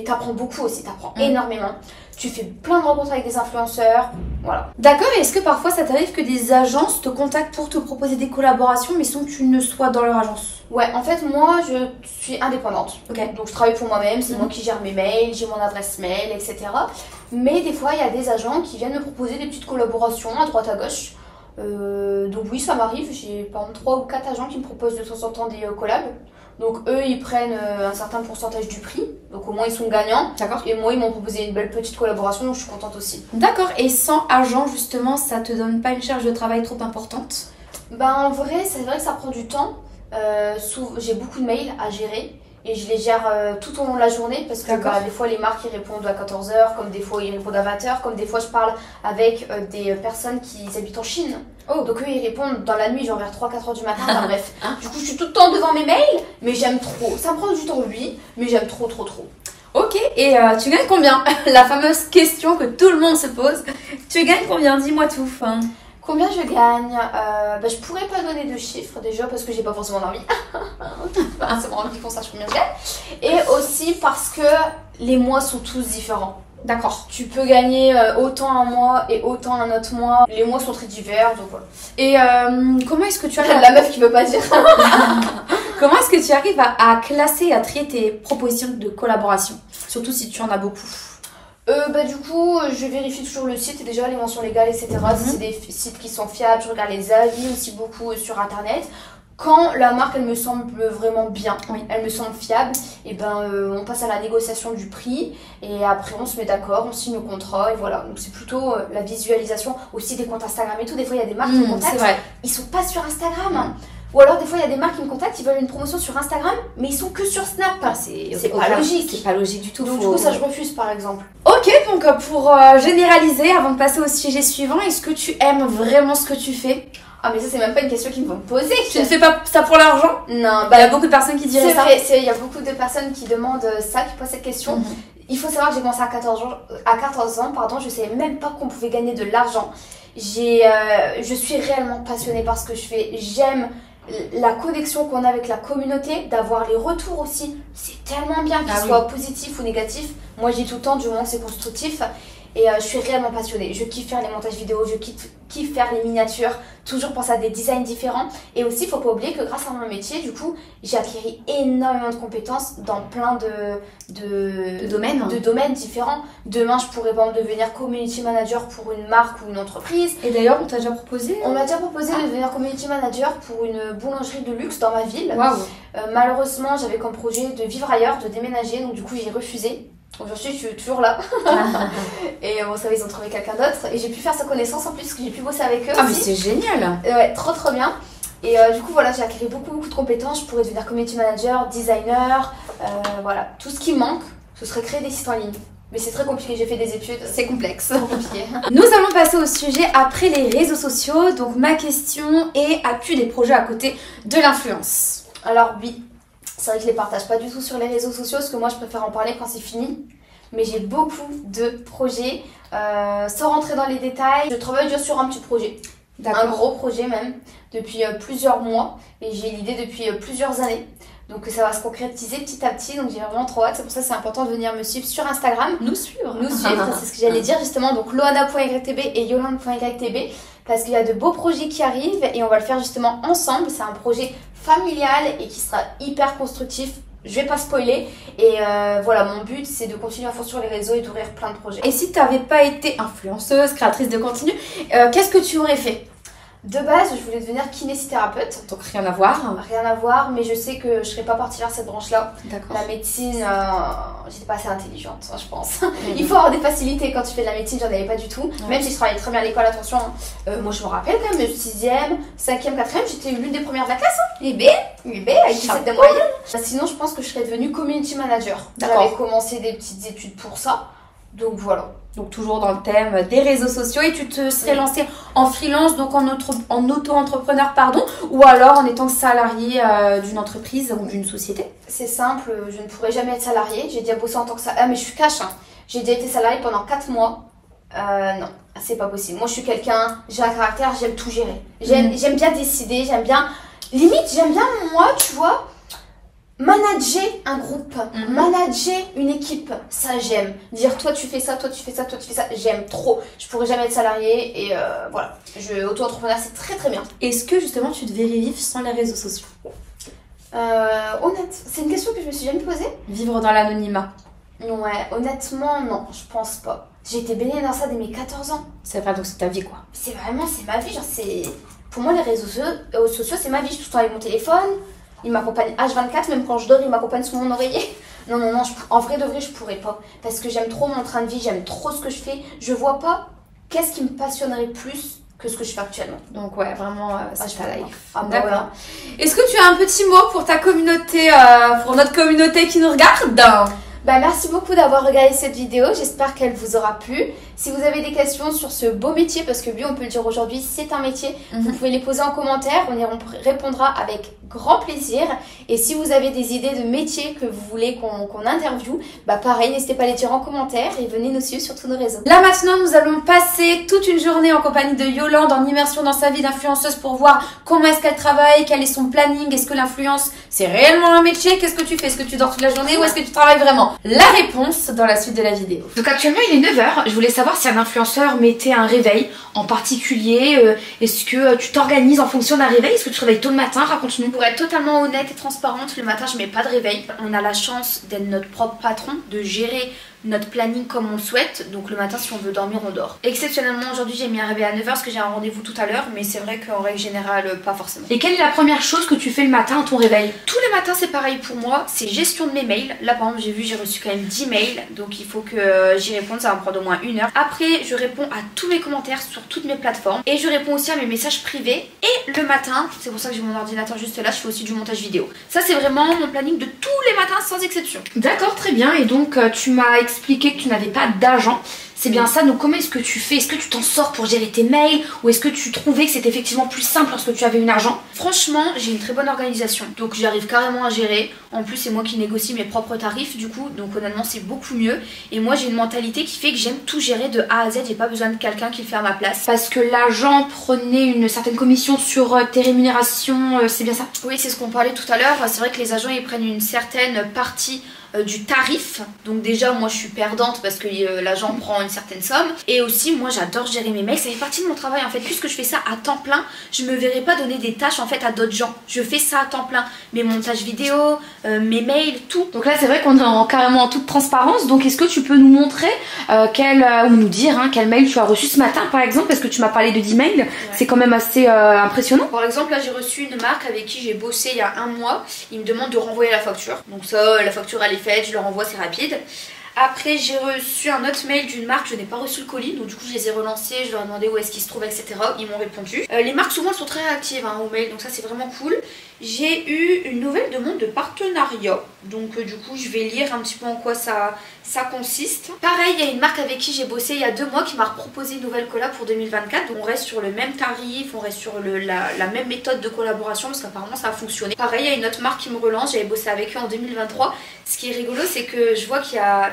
[SPEAKER 1] T'apprends beaucoup aussi, t'apprends énormément. Tu fais plein de rencontres avec des influenceurs, voilà.
[SPEAKER 3] D'accord, et est-ce que parfois ça t'arrive que des agences te contactent pour te proposer des collaborations mais sans que tu ne sois dans leur agence?
[SPEAKER 1] Ouais, en fait moi je suis indépendante. Donc je travaille pour moi-même, c'est moi qui gère mes mails, j'ai mon adresse mail, etc. Mais des fois il y a des agents qui viennent me proposer des petites collaborations à droite à gauche. Donc oui, ça m'arrive. J'ai par exemple 3 ou 4 agents qui me proposent de temps en temps des collabs. Donc eux, ils prennent un certain pourcentage du prix. Donc au moins, ils sont gagnants.
[SPEAKER 3] D'accord.
[SPEAKER 1] Et moi, ils m'ont proposé une belle petite collaboration, donc je suis contente aussi.
[SPEAKER 3] D'accord. Et sans agent, justement, ça te donne pas une charge de travail trop importante?
[SPEAKER 1] Bah en vrai, c'est vrai que ça prend du temps. J'ai beaucoup de mails à gérer. Et je les gère tout au long de la journée parce que des fois les marques ils répondent à 14 h, comme des fois ils répondent à 20 h, comme des fois je parle avec des personnes qui habitent en Chine. Donc eux ils répondent dans la nuit, genre vers 3-4 h du matin, enfin bref. Du coup je suis tout le temps devant mes mails, mais j'aime trop. Ça me prend du temps oui, mais j'aime trop.
[SPEAKER 3] Ok, et tu gagnes combien? La fameuse question que tout le monde se pose. Tu gagnes combien? Dis-moi tout.
[SPEAKER 1] Combien je gagne? Je pourrais pas donner de chiffres déjà parce que j'ai pas forcément envie. C'est vraiment envie qu'on sache combien je gagne. Et aussi parce que les mois sont tous différents.
[SPEAKER 3] D'accord.
[SPEAKER 1] Tu peux gagner autant un mois et autant un autre mois. Les mois sont très divers, donc voilà.
[SPEAKER 3] Et comment est-ce que tu arrives
[SPEAKER 1] La meuf qui veut pas dire.
[SPEAKER 3] Comment est-ce que tu arrives à classer, à trier tes propositions de collaboration? Surtout si tu en as beaucoup.
[SPEAKER 1] Du coup, je vérifie toujours le site et déjà les mentions légales, etc. Si c'est des sites qui sont fiables, je regarde les avis aussi beaucoup sur internet. Quand la marque elle me semble vraiment bien, elle me semble fiable, et on passe à la négociation du prix et après on se met d'accord, on signe le contrat et voilà. Donc c'est plutôt la visualisation aussi des comptes Instagram et tout. Des fois il y a des marques qui me contactent, ils sont pas sur Instagram. Ou alors des fois il y a des marques qui me contactent, ils veulent une promotion sur Instagram, mais ils sont que sur Snap.
[SPEAKER 3] C'est pas logique. C'est pas logique du tout.
[SPEAKER 1] Donc du coup ça je refuse par exemple.
[SPEAKER 3] Ok, donc pour généraliser, avant de passer au sujet suivant, est-ce que tu aimes vraiment ce que tu fais?
[SPEAKER 1] Ah mais ça c'est même pas une question qu'ils vont me poser.
[SPEAKER 3] Tu ne fais pas ça pour l'argent?
[SPEAKER 1] Non,
[SPEAKER 3] il y a beaucoup de personnes qui diraient ça.
[SPEAKER 1] Il y a beaucoup de personnes qui demandent ça, qui posent cette question. Il faut savoir que j'ai commencé à 14 ans, je savais même pas qu'on pouvait gagner de l'argent. Je suis réellement passionnée par ce que je fais. J'aime la connexion qu'on a avec la communauté, d'avoir les retours aussi. C'est tellement bien qu'ils soient positifs ou négatifs. Moi, je dis tout le temps, du moment que c'est constructif. Et je suis réellement passionnée. Je kiffe faire les montages vidéo, je kiffe faire les miniatures, toujours penser à des designs différents. Et aussi, il faut pas oublier que grâce à mon métier, du coup, j'ai acquis énormément de compétences dans plein de domaines différents. Demain, je pourrais par exemple devenir community manager pour une marque ou une entreprise.
[SPEAKER 3] Et d'ailleurs, on t'a déjà proposé
[SPEAKER 1] On m'a déjà proposé de devenir community manager pour une boulangerie de luxe dans ma ville.
[SPEAKER 3] Waouh.
[SPEAKER 1] Malheureusement, j'avais comme projet de vivre ailleurs, de déménager, donc du coup, j'ai refusé. Aujourd'hui, je suis toujours là. Et ça, ils ont trouvé quelqu'un d'autre. Et j'ai pu faire sa connaissance en plus, parce que j'ai pu bosser avec eux.
[SPEAKER 3] Ah, mais c'est génial!
[SPEAKER 1] Ouais, trop bien. Et du coup, voilà, j'ai acquis beaucoup de compétences. Je pourrais devenir community manager, designer. Voilà, tout ce qui manque, ce serait créer des sites en ligne. Mais c'est très compliqué, j'ai fait des études.
[SPEAKER 3] C'est complexe.
[SPEAKER 1] C'est compliqué.
[SPEAKER 3] Nous allons passer au sujet après les réseaux sociaux. Donc, ma question est, as-tu des projets à côté de l'influence?
[SPEAKER 1] Alors, oui. C'est vrai que je les partage pas du tout sur les réseaux sociaux parce que moi je préfère en parler quand c'est fini. Mais j'ai beaucoup de projets. Sans rentrer dans les détails, je travaille déjà sur un petit projet. Un gros projet même, depuis plusieurs mois. Et j'ai l'idée depuis plusieurs années. Donc ça va se concrétiser petit à petit. Donc j'ai vraiment trop hâte. C'est pour ça que c'est important de venir me suivre sur Instagram.
[SPEAKER 3] Nous suivre,
[SPEAKER 1] c'est ce que j'allais dire justement. Donc loana.ytb et yolande.ytb. Parce qu'il y a de beaux projets qui arrivent et on va le faire justement ensemble. C'est un projet familial et qui sera hyper constructif. Je vais pas spoiler et voilà, mon but c'est de continuer à fond sur les réseaux et d'ouvrir plein de projets.
[SPEAKER 3] Et si tu n'avais pas été influenceuse, créatrice de contenu, qu'est-ce que tu aurais fait?
[SPEAKER 1] De base, je voulais devenir kinésithérapeute.
[SPEAKER 3] Donc rien à voir.
[SPEAKER 1] Rien à voir, mais je sais que je serais pas partie vers cette branche-là.
[SPEAKER 3] D'accord.
[SPEAKER 1] La médecine, j'étais pas assez intelligente, je pense. Il faut avoir des facilités quand tu fais de la médecine, j'en avais pas du tout. Même si je travaillais très bien à l'école, attention. Moi je me rappelle quand même, 6e, 5e, 4e, j'étais l'une des premières de la classe.
[SPEAKER 3] UB,
[SPEAKER 1] avec 17 de moyenne. Sinon, je pense que je serais devenue community manager. J'avais commencé des petites études pour ça. Donc voilà.
[SPEAKER 3] Donc toujours dans le thème des réseaux sociaux et tu te serais lancée en freelance, donc en auto-entrepreneur, ou alors en étant salarié d'une entreprise ou d'une société?
[SPEAKER 1] C'est simple, je ne pourrais jamais être salariée. J'ai déjà bossé en tant que salariée. Ah mais je suis cash, hein. J'ai déjà été salariée pendant 4 mois. Non, c'est pas possible. Moi je suis quelqu'un, j'ai un caractère, j'aime tout gérer. J'aime bien décider, j'aime bien moi, tu vois, manager un groupe, manager une équipe, ça j'aime. Dire toi tu fais ça, toi tu fais ça, toi tu fais ça, j'aime trop. Je pourrais jamais être salariée et voilà. Auto-entrepreneur c'est très très bien.
[SPEAKER 3] Est-ce que justement tu te verrais vivre sans les réseaux sociaux?
[SPEAKER 1] Honnête, c'est une question que je me suis jamais posée.
[SPEAKER 3] Vivre dans l'anonymat?
[SPEAKER 1] Ouais, honnêtement non, je pense pas. J'ai été baignée dans ça dès mes 14 ans.
[SPEAKER 3] C'est vrai, donc c'est ta vie quoi.
[SPEAKER 1] C'est ma vie, genre c'est... Pour moi les réseaux sociaux c'est ma vie, je suis tout le temps avec mon téléphone, il m'accompagne H24, même quand je dors il m'accompagne sous mon oreiller. Non, en vrai de vrai je pourrais pas. Parce que j'aime trop mon train de vie, j'aime trop ce que je fais. Je vois pas qu'est-ce qui me passionnerait plus que ce que je fais actuellement.
[SPEAKER 3] Donc ouais, vraiment, c'est ta life.
[SPEAKER 1] Ah, bah,
[SPEAKER 3] d'accord. Ouais. Est-ce que tu as un petit mot pour ta communauté, pour notre communauté qui nous regarde?
[SPEAKER 1] Bah, merci beaucoup d'avoir regardé cette vidéo, j'espère qu'elle vous aura plu. Si vous avez des questions sur ce beau métier, parce que oui, on peut le dire aujourd'hui, c'est un métier, vous pouvez les poser en commentaire, on y répondra avec grand plaisir. Et si vous avez des idées de métiers que vous voulez qu'on interviewe, bah pareil, n'hésitez pas à les dire en commentaire et venez nous suivre sur tous nos réseaux.
[SPEAKER 3] Là maintenant, nous allons passer toute une journée en compagnie de Yolande en immersion dans sa vie d'influenceuse pour voir comment est-ce qu'elle travaille, quel est son planning, est-ce que l'influence c'est réellement un métier, qu'est-ce que tu fais, est-ce que tu dors toute la journée ou est-ce que tu travailles vraiment? La réponse dans la suite de la vidéo.
[SPEAKER 4] Donc actuellement il est 9h, je voulais savoir si un influenceur mettait un réveil en particulier, est-ce que tu t'organises en fonction d'un réveil, est-ce que tu te réveilles tôt le matin, raconte-nous.
[SPEAKER 1] Pour être totalement honnête et transparente, le matin je mets pas de réveil. On a la chance d'être notre propre patron, de gérer notre planning comme on le souhaite, donc le matin si on veut dormir on dort. Exceptionnellement aujourd'hui j'ai mis un réveil à 9h parce que j'ai un rendez-vous tout à l'heure, mais c'est vrai qu'en règle générale pas forcément.
[SPEAKER 4] Et quelle est la première chose que tu fais le matin à ton réveil?
[SPEAKER 1] Tous les matins c'est pareil pour moi, c'est gestion de mes mails. Là par exemple j'ai reçu quand même 10 mails, donc il faut que j'y réponde, ça va me prendre au moins 1 heure. Après je réponds à tous mes commentaires sur toutes mes plateformes et je réponds aussi à mes messages privés. Et le matin, c'est pour ça que j'ai mon ordinateur juste là, je fais aussi du montage vidéo. Ça c'est vraiment mon planning de tous les matins sans exception.
[SPEAKER 4] D'accord, très bien. Et donc tu m'as expliqué que tu n'avais pas d'agent. C'est bien ça, donc comment est-ce que tu fais? Est-ce que tu t'en sors pour gérer tes mails? Ou est-ce que tu trouvais que c'était effectivement plus simple lorsque tu avais une agent?
[SPEAKER 1] Franchement, j'ai une très bonne organisation, donc j'arrive carrément à gérer. En plus, c'est moi qui négocie mes propres tarifs du coup, donc honnêtement c'est beaucoup mieux. Et moi j'ai une mentalité qui fait que j'aime tout gérer de A à Z, j'ai pas besoin de quelqu'un qui le fait à ma place.
[SPEAKER 4] Parce que l'agent prenait une certaine commission sur tes rémunérations, c'est bien ça?
[SPEAKER 1] Oui, c'est ce qu'on parlait tout à l'heure, c'est vrai que les agents ils prennent une certaine partie du tarif, donc déjà moi je suis perdante parce que l'agent prend une certaine somme, et aussi moi j'adore gérer mes mails, ça fait partie de mon travail en fait. Puisque je fais ça à temps plein, je me verrai pas donner des tâches en fait à d'autres gens, je fais ça à temps plein, mes montages vidéo, mes mails, tout.
[SPEAKER 4] Donc là c'est vrai qu'on est carrément en toute transparence, donc est-ce que tu peux nous montrer ou nous dire quel mail tu as reçu ce matin par exemple, parce que tu m'as parlé de 10 mails, ouais. C'est quand même assez impressionnant.
[SPEAKER 1] Par exemple là j'ai reçu une marque avec qui j'ai bossé il y a 1 mois, ils me demandent de renvoyer la facture, donc ça la facture elle est faite, je leur envoie, c'est rapide. Après j'ai reçu un autre mail d'une marque, je n'ai pas reçu le colis, donc du coup je les ai relancés, je leur ai demandé où est-ce qu'ils se trouvaient, etc. Ils m'ont répondu. Les marques souvent elles sont très réactives au mail, donc ça c'est vraiment cool. J'ai eu une nouvelle demande de partenariat, donc du coup je vais lire un petit peu en quoi ça consiste. Pareil, il y a une marque avec qui j'ai bossé il y a 2 mois qui m'a proposé une nouvelle collab pour 2024, donc on reste sur le même tarif, on reste sur la même méthode de collaboration parce qu'apparemment ça a fonctionné. Pareil, il y a une autre marque qui me relance, j'avais bossé avec eux en 2023. Ce qui est rigolo c'est que je vois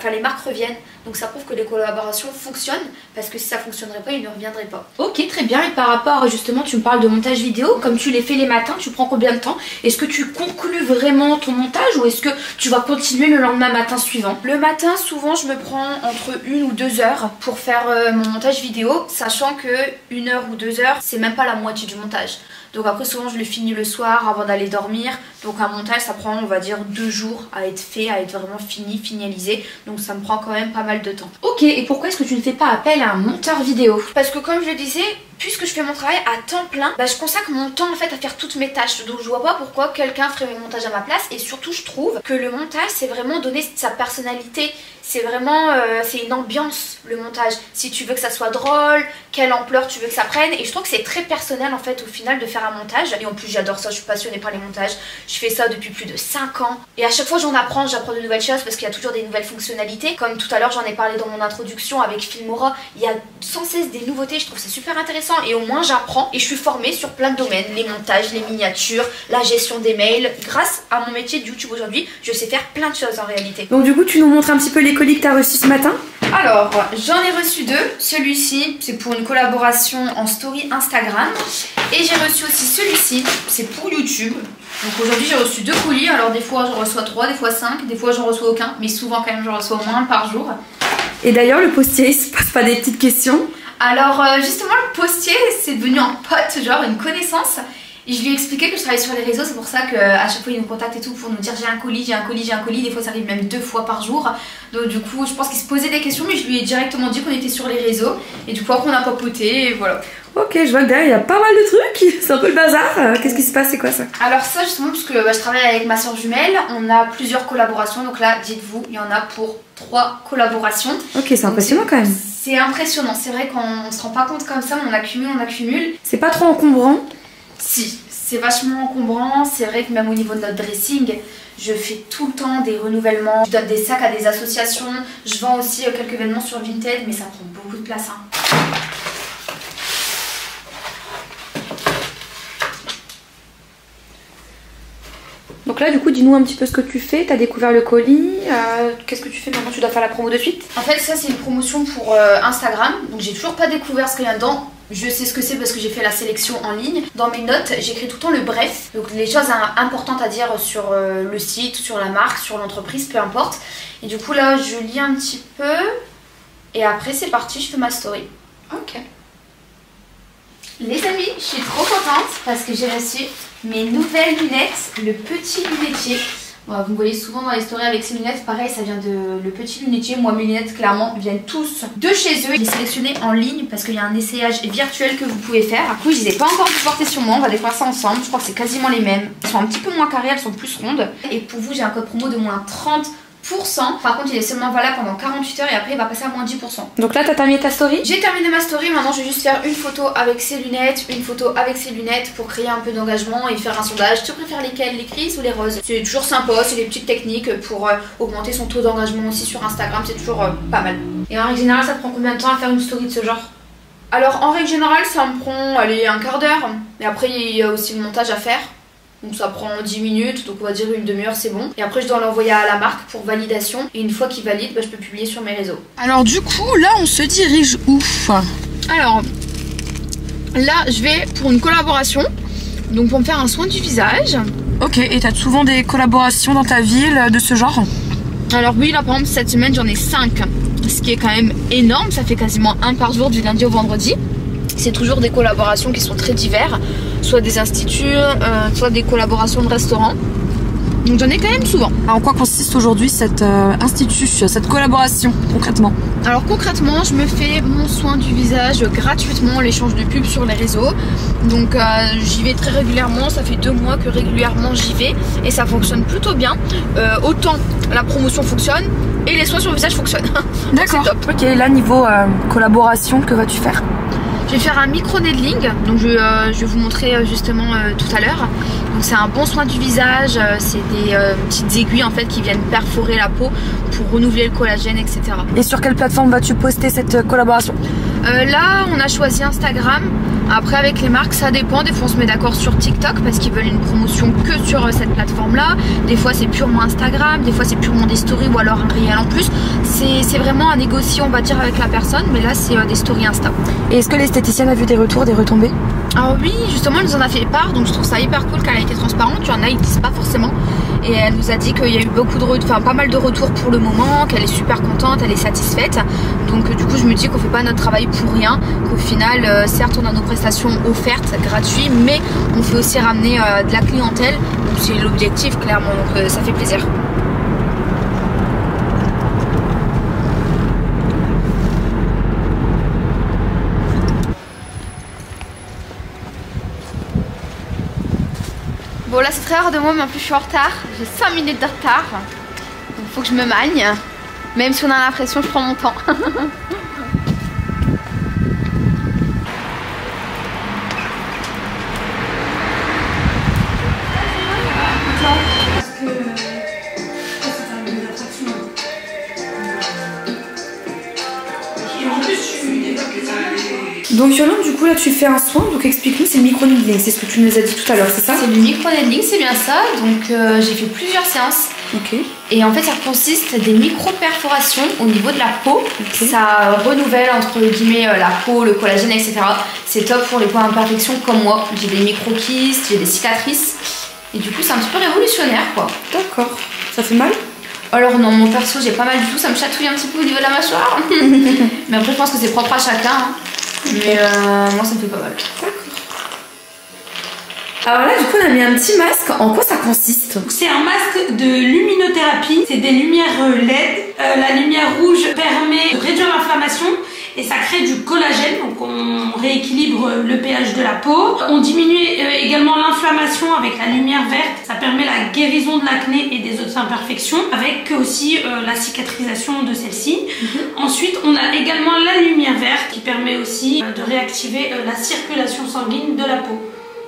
[SPEAKER 1] les marques reviennent, donc ça prouve que les collaborations fonctionnent, parce que si ça fonctionnerait pas ils ne reviendraient pas.
[SPEAKER 4] Ok, très bien. Et par rapport justement, tu me parles de montage vidéo, comme tu les fais les matins, tu prends combien de temps? Est-ce que tu conclus vraiment ton montage ou est-ce que tu vas continuer le lendemain matin suivant?
[SPEAKER 1] Le matin souvent je me prends entre 1 ou 2 heures pour faire mon montage vidéo, sachant que 1 heure ou 2 heures c'est même pas la moitié du montage. Donc après souvent je le finis le soir avant d'aller dormir, donc un montage ça prend on va dire 2 jours à être fait, à être vraiment fini, finalisé, donc ça me prend quand même pas mal de temps.
[SPEAKER 4] Ok, et pourquoi est-ce que tu ne fais pas appel à un monteur vidéo?
[SPEAKER 1] Parce que comme je le disais, puisque je fais mon travail à temps plein, je consacre mon temps en fait à faire toutes mes tâches, donc je vois pas pourquoi quelqu'un ferait mes montages à ma place. Et surtout je trouve que le montage c'est vraiment donner sa personnalité, c'est vraiment c'est une ambiance le montage. Si tu veux que ça soit drôle, quelle ampleur tu veux que ça prenne, et je trouve que c'est très personnel en fait au final de faire un montage. Et en plus j'adore ça, je suis passionnée par les montages, je fais ça depuis plus de 5 ans et à chaque fois j'apprends de nouvelles choses parce qu'il y a toujours des nouvelles fonctionnalités. Comme tout à l'heure j'en ai parlé dans mon introduction avec Filmora, il y a sans cesse des nouveautés, je trouve ça super intéressant et au moins j'apprends et je suis formée sur plein de domaines, les montages, les miniatures, la gestion des mails. Grâce à mon métier de YouTube aujourd'hui, je sais faire plein de choses en réalité.
[SPEAKER 4] Donc du coup tu nous montres un petit peu les colis que tu as reçus ce matin?
[SPEAKER 1] Alors j'en ai reçu 2, celui-ci c'est pour une collaboration en story Instagram et j'ai reçu aussi celui-ci, c'est pour YouTube. Donc aujourd'hui j'ai reçu 2 colis, alors des fois j'en reçois 3, des fois 5, des fois j'en reçois aucun, mais souvent quand même j'en reçois au moins 1 par jour.
[SPEAKER 4] Et d'ailleurs le postier il se pose pas des petites questions?
[SPEAKER 1] Alors justement le postier c'est devenu un pote, genre une connaissance. Et je lui ai expliqué que je travaillais sur les réseaux, c'est pour ça qu'à chaque fois il nous contacte et tout pour nous dire j'ai un colis, j'ai un colis, j'ai un colis. Des fois ça arrive même 2 fois par jour. Donc du coup je pense qu'il se posait des questions, mais je lui ai directement dit qu'on était sur les réseaux. Et du coup après on a papoté et voilà.
[SPEAKER 3] Ok, je vois que derrière il y a pas mal de trucs, c'est un peu le bazar. Qu'est-ce qui se passe, c'est quoi ça?
[SPEAKER 1] Alors ça justement, puisque je travaille avec ma soeur jumelle, on a plusieurs collaborations. Donc là, dites-vous, il y en a pour 3 collaborations.
[SPEAKER 3] Ok, c'est impressionnant quand même.
[SPEAKER 1] C'est impressionnant, c'est vrai qu'on se rend pas compte comme ça, on accumule, on accumule.
[SPEAKER 3] C'est pas trop encombrant?
[SPEAKER 1] Si, c'est vachement encombrant. C'est vrai que même au niveau de notre dressing, je fais tout le temps des renouvellements. Je donne des sacs à des associations. Je vends aussi quelques vêtements sur Vinted, mais ça prend beaucoup de place.
[SPEAKER 3] Donc là du coup dis-nous un petit peu ce que tu fais, t'as découvert le colis, qu'est-ce que tu fais maintenant? Tu dois faire la promo de suite?
[SPEAKER 1] En fait ça c'est une promotion pour Instagram, donc j'ai toujours pas découvert ce qu'il y a dedans. Je sais ce que c'est parce que j'ai fait la sélection en ligne. Dans mes notes j'écris tout le temps le bref, donc les choses importantes à dire sur le site, sur la marque, sur l'entreprise, peu importe. Et du coup là je lis un petit peu et après c'est parti, je fais ma story.
[SPEAKER 3] Ok.
[SPEAKER 1] Les amis, je suis trop contente parce que j'ai reçu mes nouvelles lunettes, le petit lunetier. Bon, vous me voyez souvent dans les stories avec ces lunettes, pareil ça vient de le petit lunetier. Moi mes lunettes clairement viennent tous de chez eux. Je les ai sélectionnés en ligne parce qu'il y a un essayage virtuel que vous pouvez faire. Du coup je les ai pas encore pu porter sur moi, on va découvrir ça ensemble. Je crois que c'est quasiment les mêmes. Elles sont un petit peu moins carrées, elles sont plus rondes. Et pour vous j'ai un code promo de moins 30%. Par contre il est seulement valable pendant 48 heures et après il va passer à moins 10%.
[SPEAKER 3] Donc là t'as terminé ta story?
[SPEAKER 1] J'ai terminé ma story, maintenant je vais juste faire une photo avec ces lunettes, une photo avec ces lunettes pour créer un peu d'engagement et faire un sondage. Tu préfères lesquelles, les grises ou les roses? C'est toujours sympa, c'est des petites techniques pour augmenter son taux d'engagement aussi sur Instagram, c'est toujours pas mal.
[SPEAKER 4] Et en règle générale ça te prend combien de temps à faire une story de ce genre?
[SPEAKER 1] Alors en règle générale ça me prend allez, un quart d'heure, mais après il y a aussi le montage à faire. Donc ça prend 10 minutes, donc on va dire une demi-heure c'est bon. Et après je dois l'envoyer à la marque pour validation. Et une fois qu'il valide, je peux publier sur mes réseaux.
[SPEAKER 4] Alors du coup là on se dirige où? Alors là je vais pour une collaboration. Donc pour me faire un soin du visage.
[SPEAKER 3] Ok, et t'as souvent des collaborations dans ta ville de ce genre?
[SPEAKER 4] Alors oui, là par exemple cette semaine j'en ai 5. Ce qui est quand même énorme, ça fait quasiment un par jour du lundi au vendredi. C'est toujours des collaborations qui sont très diverses, soit des instituts, soit des collaborations de restaurants. Donc j'en ai quand même souvent.
[SPEAKER 3] En quoi consiste aujourd'hui cet institut, cette collaboration concrètement?
[SPEAKER 4] Alors concrètement, je me fais mon soin du visage gratuitement, l'échange de pubs sur les réseaux. Donc j'y vais très régulièrement, ça fait 2 mois que régulièrement j'y vais et ça fonctionne plutôt bien. Autant la promotion fonctionne et les soins sur le visage fonctionnent.
[SPEAKER 3] D'accord. Ok, là niveau collaboration, que vas-tu faire?
[SPEAKER 4] Je vais faire un micro-needling, donc je vais vous montrer justement tout à l'heure. Donc c'est un bon soin du visage, c'est des petites aiguilles en fait qui viennent perforer la peau pour renouveler le collagène, etc.
[SPEAKER 3] Et sur quelle plateforme vas-tu poster cette collaboration?
[SPEAKER 4] Là on a choisi Instagram. Après avec les marques ça dépend, des fois on se met d'accord sur TikTok parce qu'ils veulent une promotion que sur cette plateforme là. Des fois c'est purement Instagram, des fois c'est purement des stories ou alors un réel en plus. C'est vraiment à négocier on va dire avec la personne, mais là c'est des stories Insta.
[SPEAKER 3] Et est-ce que l'esthéticienne a vu des retours, des retombées?
[SPEAKER 4] Alors oui, justement elle nous en a fait part, donc je trouve ça hyper cool qu'elle ait été transparente. Il y en a ils disent pas forcément. Et elle nous a dit qu'il y a eu pas mal de retours pour le moment, qu'elle est super contente, elle est satisfaite. Donc du coup je me dis qu'on fait pas notre travail pour rien, qu'au final certes on a nos prestations offertes, gratuites, mais on fait aussi ramener de la clientèle. Donc c'est l'objectif clairement, donc ça fait plaisir.
[SPEAKER 1] Bon là c'est très rare de moi mais en plus je suis en retard, j'ai 5 minutes de retard. Donc faut que je me magne. Même si on a l'impression je prends mon temps.
[SPEAKER 3] Donc Yolande, du coup là tu fais un soin, donc explique-nous, c'est le micro-needling, c'est ce que tu nous as dit tout à l'heure, c'est ça?
[SPEAKER 1] C'est du micro-needling, c'est bien ça. Donc j'ai fait plusieurs séances.
[SPEAKER 3] Ok.
[SPEAKER 1] Et en fait ça consiste des micro-perforations au niveau de la peau. Okay. Ça renouvelle entre guillemets la peau, le collagène, etc. C'est top pour les points d'imperfection comme moi. J'ai des micro-kystes, j'ai des cicatrices. Et du coup c'est un petit peu révolutionnaire quoi.
[SPEAKER 3] D'accord. Ça fait mal?
[SPEAKER 1] Alors non, mon perso j'ai pas mal du tout, ça me chatouille un petit peu au niveau de la mâchoire. Mais après je pense que c'est propre à chacun. Hein. Mais moi ça me fait pas mal.
[SPEAKER 3] Alors là, du coup, on a mis un petit masque. En quoi ça consiste?
[SPEAKER 5] C'est un masque de luminothérapie. C'est des lumières LED. La lumière rouge permet de réduire l'inflammation et ça crée du collagène. Donc on rééquilibre le pH de la peau. On diminue également l'inflammation avec la lumière verte. Ça permet la guérison de l'acné et des autres imperfections, avec aussi la cicatrisation de celle-ci. Ensuite, on a également la lumière verte qui permet aussi de réactiver la circulation sanguine de la peau.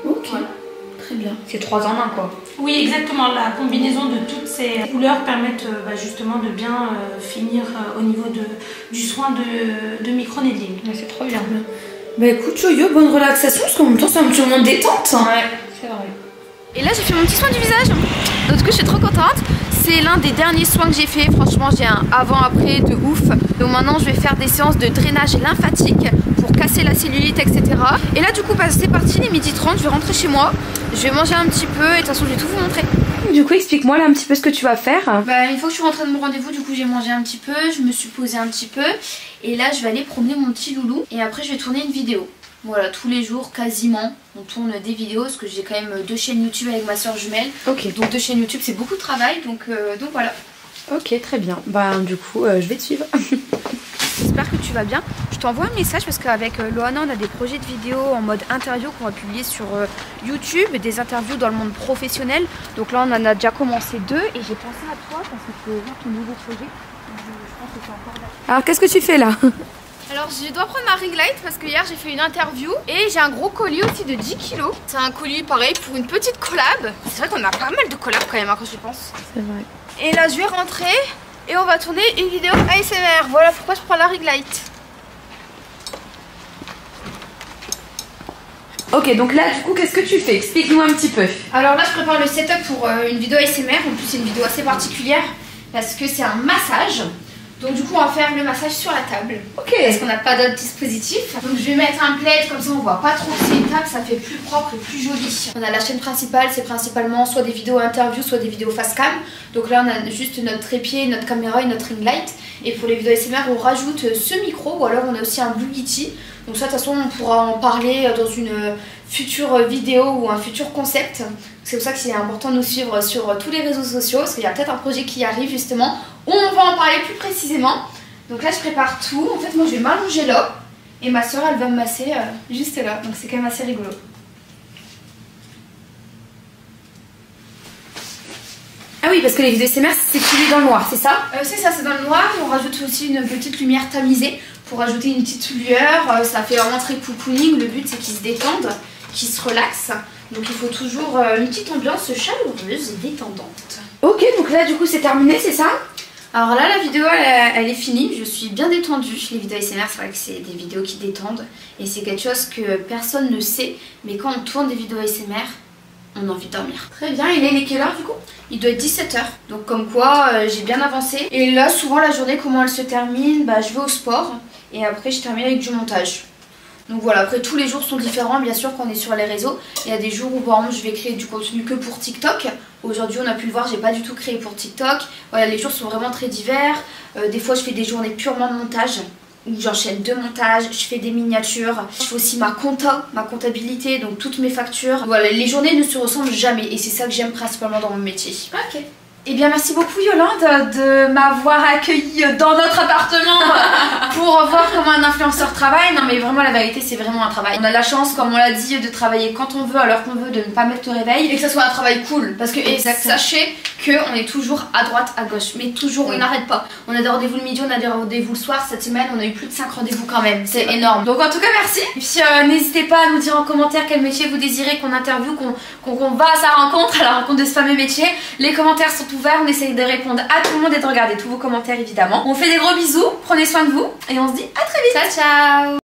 [SPEAKER 3] Ok. Voilà. Très bien. C'est 3 en 1 quoi.
[SPEAKER 5] Oui, exactement. La combinaison de toutes ces couleurs permettent justement de bien finir au niveau du soin de micro-needling.
[SPEAKER 3] Ouais, c'est trop bien. Bah écoute Yoyo, bonne relaxation parce qu'en même temps c'est un petit moment de détente.
[SPEAKER 4] Ouais, c'est vrai. Et là j'ai fait mon petit soin du visage. Donc du coup je suis trop contente. C'est l'un des derniers soins que j'ai fait. Franchement j'ai un avant-après de ouf. Donc maintenant je vais faire des séances de drainage lymphatique pour casser la cellulite, etc. Et là du coup bah, c'est parti, il est 12h30, je vais rentrer chez moi. Je vais manger un petit peu et de toute façon je vais tout vous montrer.
[SPEAKER 3] Du coup explique-moi là un petit peu ce que tu vas faire.
[SPEAKER 4] Bah une fois que je suis rentrée de mon rendez-vous, du coup j'ai mangé un petit peu, je me suis posée un petit peu. Et là je vais aller promener mon petit loulou. Et après je vais tourner une vidéo. Voilà, tous les jours quasiment on tourne des vidéos parce que j'ai quand même 2 chaînes YouTube avec ma soeur jumelle.
[SPEAKER 3] Ok.
[SPEAKER 4] Donc 2 chaînes YouTube c'est beaucoup de travail, donc voilà.
[SPEAKER 3] Ok, très bien. Bah du coup je vais te suivre.
[SPEAKER 4] J'espère que tu vas bien. Je t'envoie un message parce qu'avec Loana on a des projets de vidéos en mode interview qu'on va publier sur YouTube, des interviews dans le monde professionnel. Donc là on en a déjà commencé 2 et j'ai pensé à toi parce que tu veux voir ton nouveau projet. Je pense que c'est encore d'accord.
[SPEAKER 3] Alors qu'est-ce que tu fais là?
[SPEAKER 4] Alors je dois prendre ma ring light parce que hier j'ai fait une interview et j'ai un gros colis aussi de 10 kilos. C'est un colis pareil pour une petite collab. C'est vrai qu'on a pas mal de collabs quand même hein, quand je pense.
[SPEAKER 3] C'est vrai.
[SPEAKER 4] Et là je vais rentrer et on va tourner une vidéo ASMR. Voilà pourquoi je prends la ring light.
[SPEAKER 3] Ok, donc là du coup qu'est-ce que tu fais? Explique-nous un petit peu.
[SPEAKER 4] Alors là je prépare le setup pour une vidéo ASMR. En plus c'est une vidéo assez particulière parce que c'est un massage. Donc du coup on va faire le massage sur la table.
[SPEAKER 3] Ok.
[SPEAKER 4] Parce qu'on n'a pas d'autre dispositif. Donc je vais mettre un plaid comme ça on voit pas trop que c'est une table, ça fait plus propre et plus joli. On a la chaîne principale, c'est principalement soit des vidéos interviews, soit des vidéos face cam. Donc là on a juste notre trépied, notre caméra et notre ring light. Et pour les vidéos ASMR on rajoute ce micro ou alors on a aussi un Blue Yeti. Donc ça de toute façon on pourra en parler dans une future vidéo ou un futur concept. C'est pour ça que c'est important de nous suivre sur tous les réseaux sociaux parce qu'il y a peut-être un projet qui arrive justement où on va en parler plus précisément. Donc là je prépare tout. En fait moi je vais m'allonger là et ma soeur elle va me masser juste là. Donc c'est quand même assez rigolo.
[SPEAKER 3] Ah oui, parce que les vidéos ASMR c'est filé dans le noir, c'est ça?
[SPEAKER 4] C'est ça, c'est dans le noir. On rajoute aussi une petite lumière tamisée pour ajouter une petite lueur. Ça fait vraiment très cocooning. Le but c'est qu'ils se détendent, qu'ils se relaxent. Donc il faut toujours une petite ambiance chaleureuse et détendante.
[SPEAKER 3] Ok, donc là du coup c'est terminé, c'est ça?
[SPEAKER 4] Alors là la vidéo elle est finie, je suis bien détendue. Les vidéos ASMR c'est vrai que c'est des vidéos qui détendent. Et c'est quelque chose que personne ne sait. Mais quand on tourne des vidéos ASMR, on a envie de dormir.
[SPEAKER 3] Très bien, il est quelle heure du coup?
[SPEAKER 4] Il doit être 17h. Donc comme quoi j'ai bien avancé. Et là souvent la journée comment elle se termine, bah, je vais au sport. Et après je termine avec du montage. Donc voilà, après tous les jours sont différents bien sûr quand on est sur les réseaux. Il y a des jours où par exemple je vais créer du contenu que pour TikTok. Aujourd'hui on a pu le voir, j'ai pas du tout créé pour TikTok. Voilà, les jours sont vraiment très divers. Des fois je fais des journées purement de montage où j'enchaîne 2 montages, je fais des miniatures. Je fais aussi ma comptabilité, donc toutes mes factures. Voilà, les journées ne se ressemblent jamais et c'est ça que j'aime principalement dans mon métier.
[SPEAKER 3] Ok. Eh bien merci beaucoup Yolande de m'avoir accueillie dans notre appartement pour voir comment un influenceur travaille. Non mais vraiment la vérité c'est vraiment un travail. On a la chance comme on l'a dit de travailler quand on veut, à l'heure qu'on veut, de ne pas mettre le réveil.
[SPEAKER 4] Et que ça soit un travail cool. Parce que sachez qu'on est toujours à droite, à gauche. Mais toujours on n'arrête pas. On a des rendez-vous le midi, on a des rendez-vous le soir. Cette semaine on a eu plus de 5 rendez-vous quand même. C'est énorme.
[SPEAKER 3] Donc en tout cas merci. Et puis n'hésitez pas à nous dire en commentaire quel métier vous désirez qu'on interviewe, qu'on va à sa rencontre, à la rencontre de ce fameux métier. Les commentaires sont ouverts, on essaye de répondre à tout le monde et de regarder tous vos commentaires évidemment. On fait des gros bisous, prenez soin de vous et on se dit à très vite.
[SPEAKER 4] Ciao ciao.